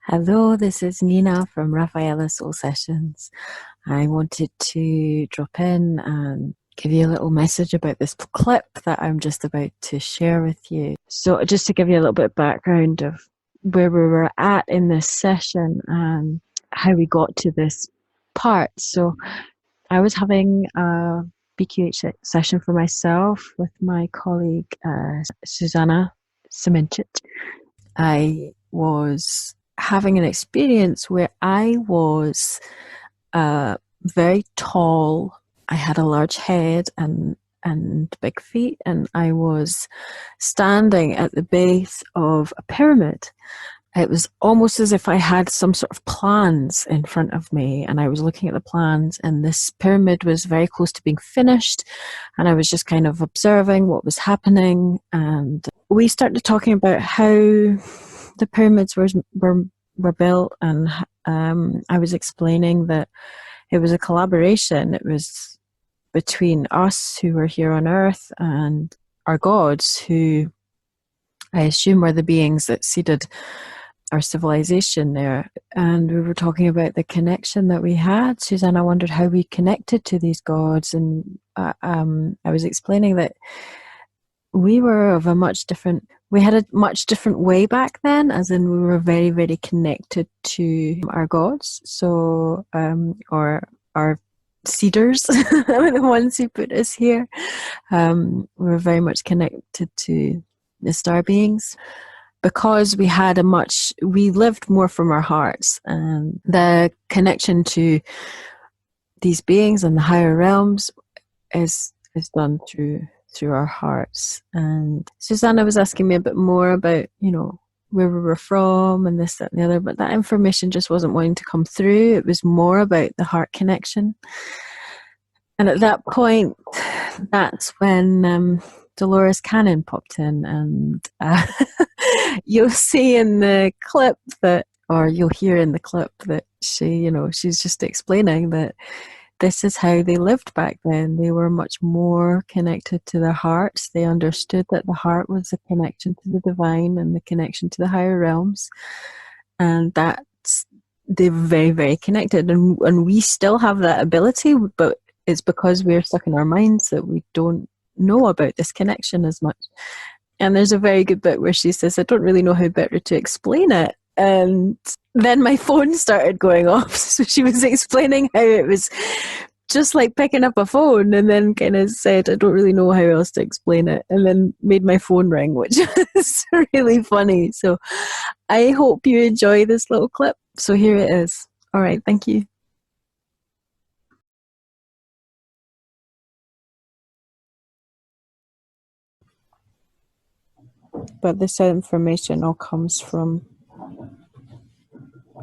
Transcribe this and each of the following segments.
Hello, this is Nina from Rafaela Soul Sessions. I wanted to drop in and give you a little message about this clip that I'm just about to share with you. So, just to give you a little bit of background of where we were at in this session and how we got to this part. So, I was having a BQH session for myself with my colleague Susanna Siminchit. I was having an experience where I was very tall. I had a large head and big feet, and I was standing at the base of a pyramid. It was almost as if I had some sort of plans in front of me, and I was looking at the plans, and this pyramid was very close to being finished, and I was just kind of observing what was happening. And we started talking about how the pyramids were built, and I was explaining that it was a collaboration. It was between us who were here on Earth and our gods, who I assume were the beings that seeded our civilization there. And we were talking about the connection that we had. Susanna wondered how we connected to these gods, and I was explaining that we were of a much different, we had a much different way back then, as in we were very, very connected to our gods. So, or our seeders, the ones who put us here. We were very much connected to the star beings, because we lived more from our hearts, and the connection to these beings and the higher realms is done through our hearts. And Susanna was asking me a bit more about, where we were from and this, that, and the other, but that information just wasn't wanting to come through. It was more about the heart connection. And at that point, that's when Dolores Cannon popped in, and you'll see in the clip that, or you'll hear in the clip that she's just explaining that this is how they lived back then. They were much more connected to their hearts. They understood that the heart was the connection to the divine and the connection to the higher realms, and they're very, very connected. And we still have that ability, but it's because we're stuck in our minds that we don't know about this connection as much. And there's a very good bit where she says, I don't really know how better to explain it. And then my phone started going off. So she was explaining how it was just like picking up a phone, and then kind of said, I don't really know how else to explain it. And then made my phone ring, which is really funny. So I hope you enjoy this little clip. So here it is. All right. Thank you. But this information all comes from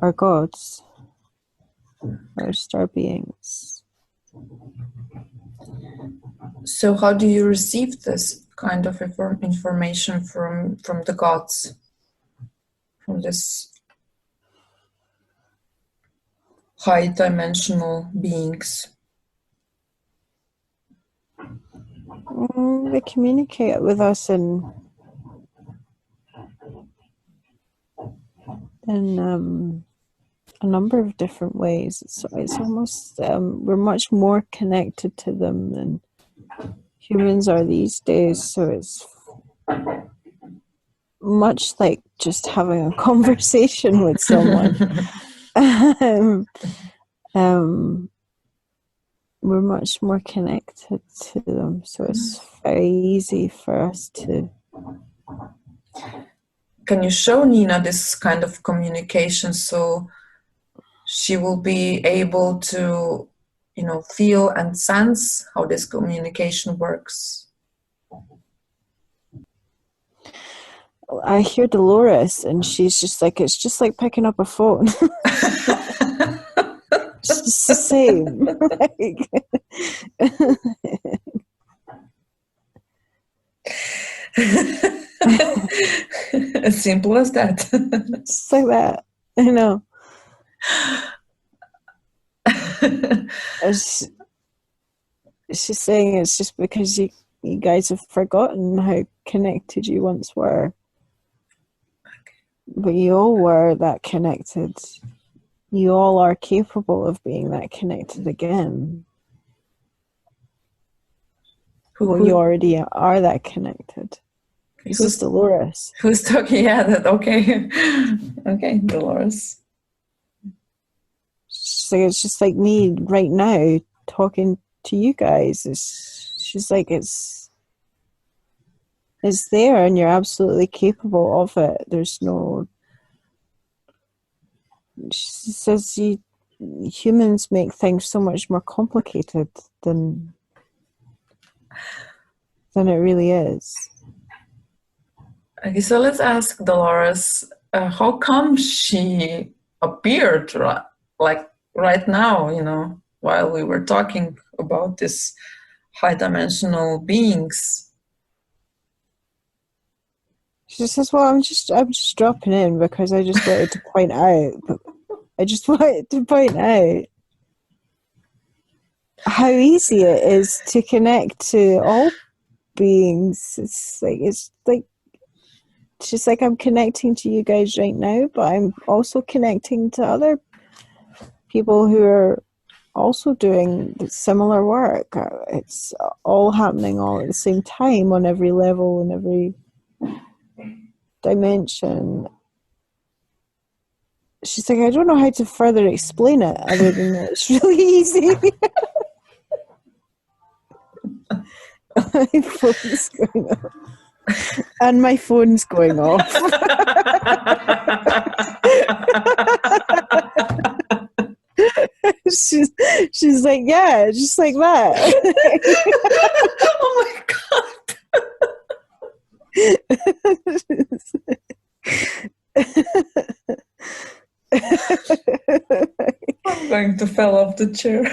our gods, our star beings. So how do you receive this kind of information from the gods, from this high dimensional beings? They communicate with us in a number of different ways. It's almost we're much more connected to them than humans are these days. So it's much like just having a conversation with someone. We're much more connected to them, so it's very easy for us to. Can you show Nina this kind of communication so she will be able to, feel and sense how this communication works? I hear Dolores, and she's just like, it's just like picking up a phone. It's just the same. As simple as that. Just like that. I know. She's saying it's just because you guys have forgotten how connected you once were. But you all were that connected. You all are capable of being that connected again. Well, you already are that connected. This is Dolores. Who's talking? Yeah, that okay. Okay, Dolores. It's just like me right now talking to you guys. She's like, it's there and you're absolutely capable of it. There's no... She says humans make things so much more complicated than it really is. Okay, so let's ask Dolores, how come she appeared like right now, while we were talking about this high dimensional beings? She says, well, I'm just dropping in because I just wanted to point out. I just wanted to point out how easy it is to connect to all beings. It's like she's like, I'm connecting to you guys right now, but I'm also connecting to other people who are also doing similar work. It's all happening all at the same time on every level and every dimension. She's like, I don't know how to further explain it other than that it's really easy. My phone's going off. And my phone's going off. she's like, yeah, just like that. Oh my God. I'm going to fall off the chair.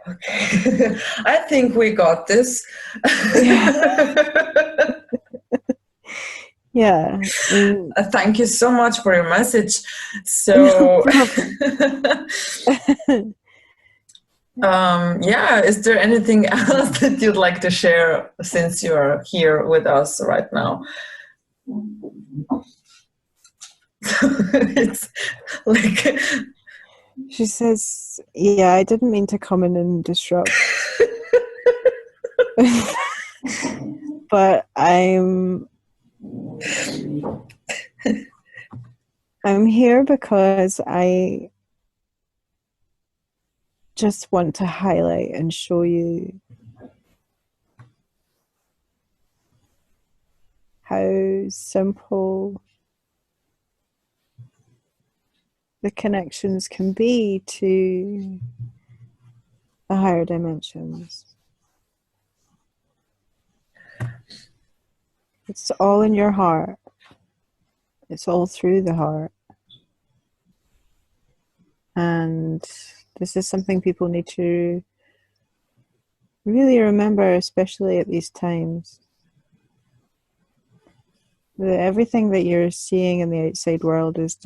Okay. I think we got this. Yeah. Thank you so much for your message. So, yeah, is there anything else that you'd like to share since you're here with us right now? It's like... She says, yeah, I didn't mean to come in and disrupt. But I'm here because I just want to highlight and show you how simple the connections can be to the higher dimensions. It's all in your heart. It's all through the heart. And this is something people need to really remember, especially at these times. That everything that you're seeing in the outside world is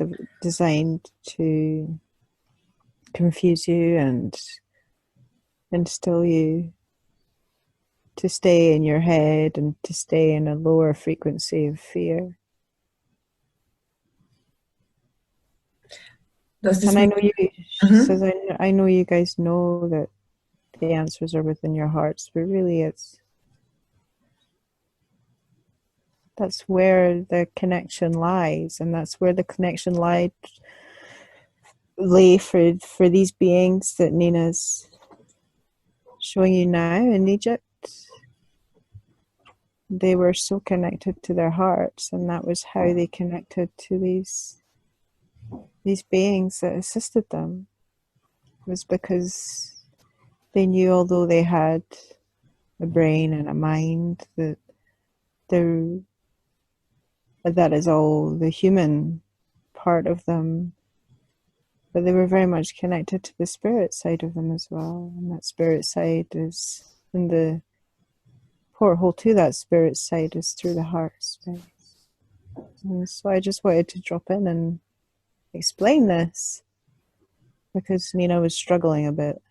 designed to confuse you and instill you to stay in your head and to stay in a lower frequency of fear. And I know you, she says, I know you guys know that the answers are within your hearts, but really that's where the connection lies, and that's where the connection lay for these beings that Nina's showing you now in Egypt. They were so connected to their hearts, and that was how they connected to these beings that assisted them. It was because they knew, although they had a brain and a mind, that is all the human part of them, but they were very much connected to the spirit side of them as well. And that spirit side is, and the porthole to that spirit side is through the heart space. And so I just wanted to drop in and explain this because Nina was struggling a bit.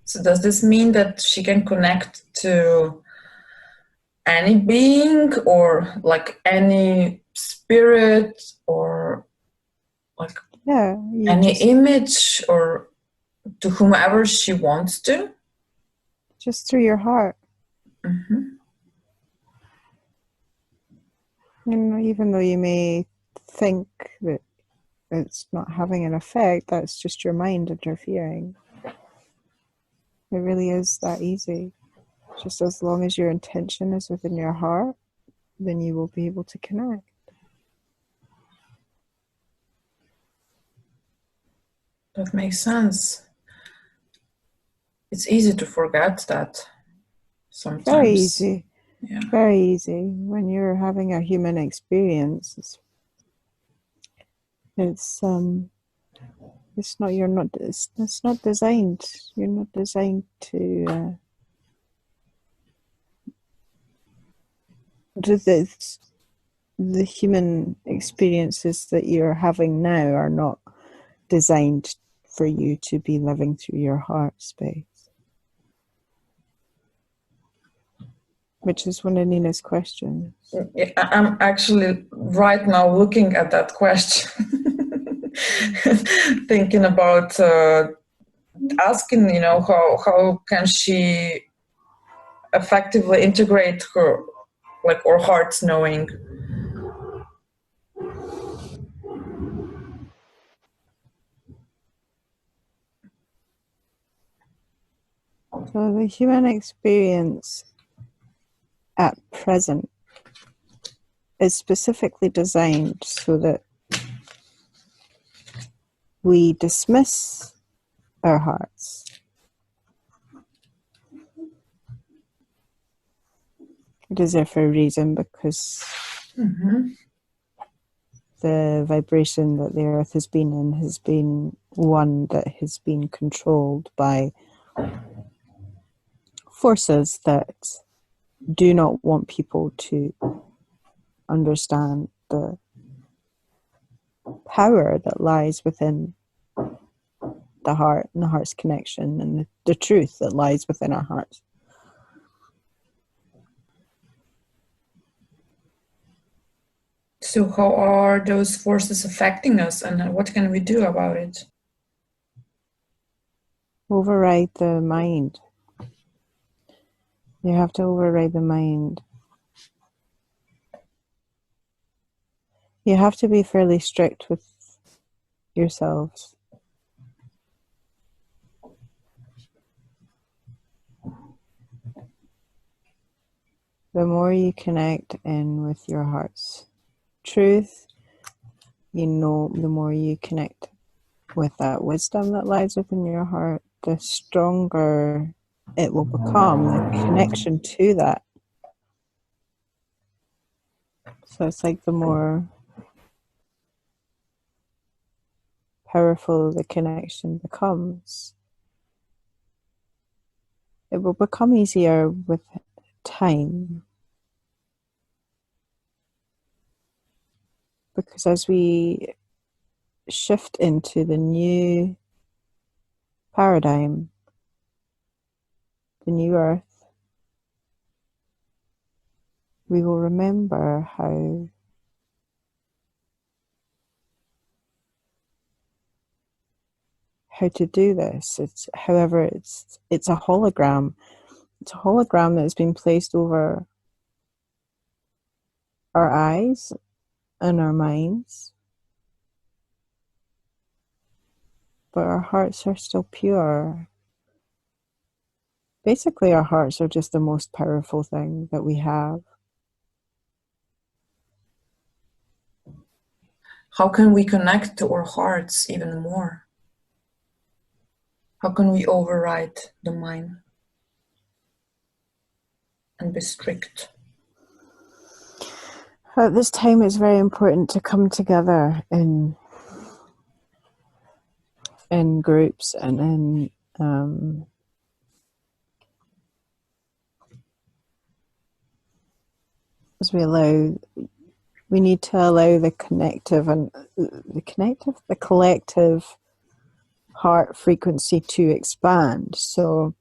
So does this mean that she can connect to any being or like any spirit or like any image or to whomever she wants to? Just through your heart. Mm-hmm. And even though you may think that it's not having an effect, that's just your mind interfering. It really is that easy. Just as long as your intention is within your heart, then you will be able to connect. That makes sense. It's easy to forget that sometimes. Very easy. Yeah. Very easy. When you're having a human experience, it's not designed. You're not designed to do this. The human experiences that you're having now are not designed for you to be living through your heart space. Which is one of Nina's questions. I'm actually right now looking at that question, thinking about asking, how can she effectively integrate her, like, or heart's knowing. So the human experience at present is specifically designed so that we dismiss our hearts. It is there for a reason, because the vibration that the earth has been in has been one that has been controlled by forces that do not want people to understand the power that lies within the heart and the heart's connection and the truth that lies within our hearts. So how are those forces affecting us, and what can we do about it? Override the mind. You have to override the mind. You have to be fairly strict with yourselves. The more you connect in with your heart's truth, the more you connect with that wisdom that lies within your heart, the stronger it will become, the connection to that. So it's like the more powerful the connection becomes, it will become easier with time. Because as we shift into the new paradigm, the new earth, we will remember how to do this. It's a hologram. It's a hologram that has been placed over our eyes and our minds, but our hearts are still pure. Basically, our hearts are just the most powerful thing that we have. How can we connect to our hearts even more? How can we override the mind and be strict? At this time, it's very important to come together in groups and in as we need to allow the collective heart frequency to expand. So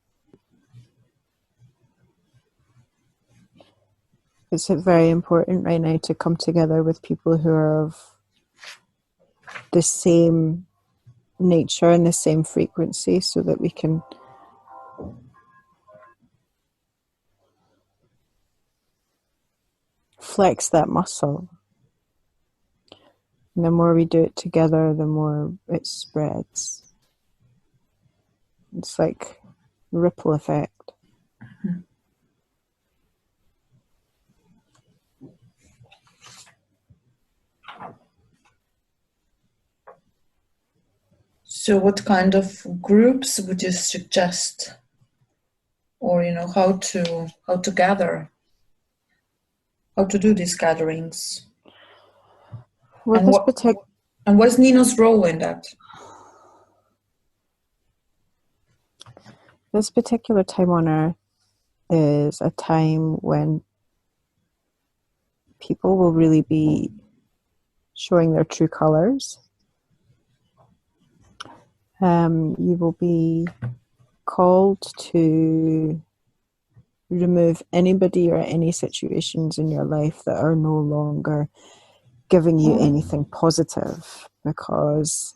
It's very important right now to come together with people who are of the same nature and the same frequency, so that we can flex that muscle. And the more we do it together, the more it spreads. It's like a ripple effect. So what kind of groups would you suggest? Or, how to gather? How to do these gatherings? Well, and what's Nina's role in that? This particular time on Earth is a time when people will really be showing their true colors. You will be called to remove anybody or any situations in your life that are no longer giving you anything positive, because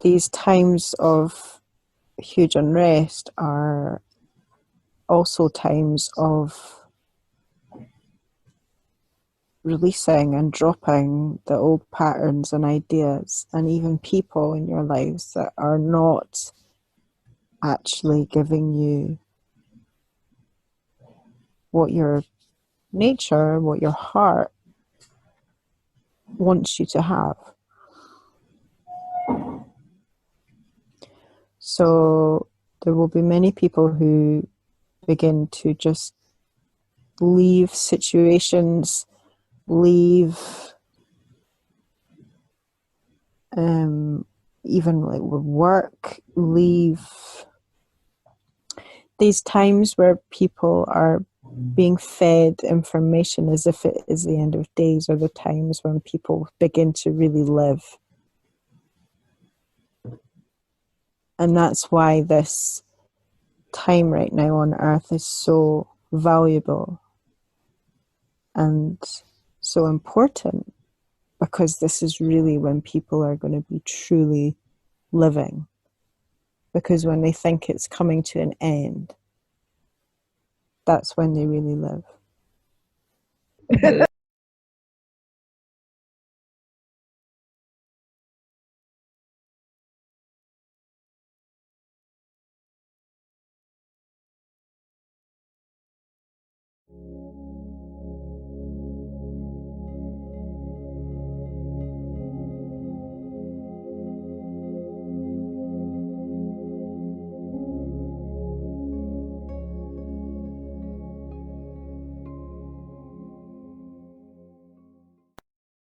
these times of huge unrest are also times of releasing and dropping the old patterns and ideas, and even people in your lives that are not actually giving you what your nature, what your heart wants you to have. So there will be many people who begin to just leave situations, leave even like with work, leave these times where people are being fed information as if it is the end of days, are the times when people begin to really live. And that's why this time right now on Earth is so valuable and so important, because this is really when people are going to be truly living. Because when they think it's coming to an end, that's when they really live.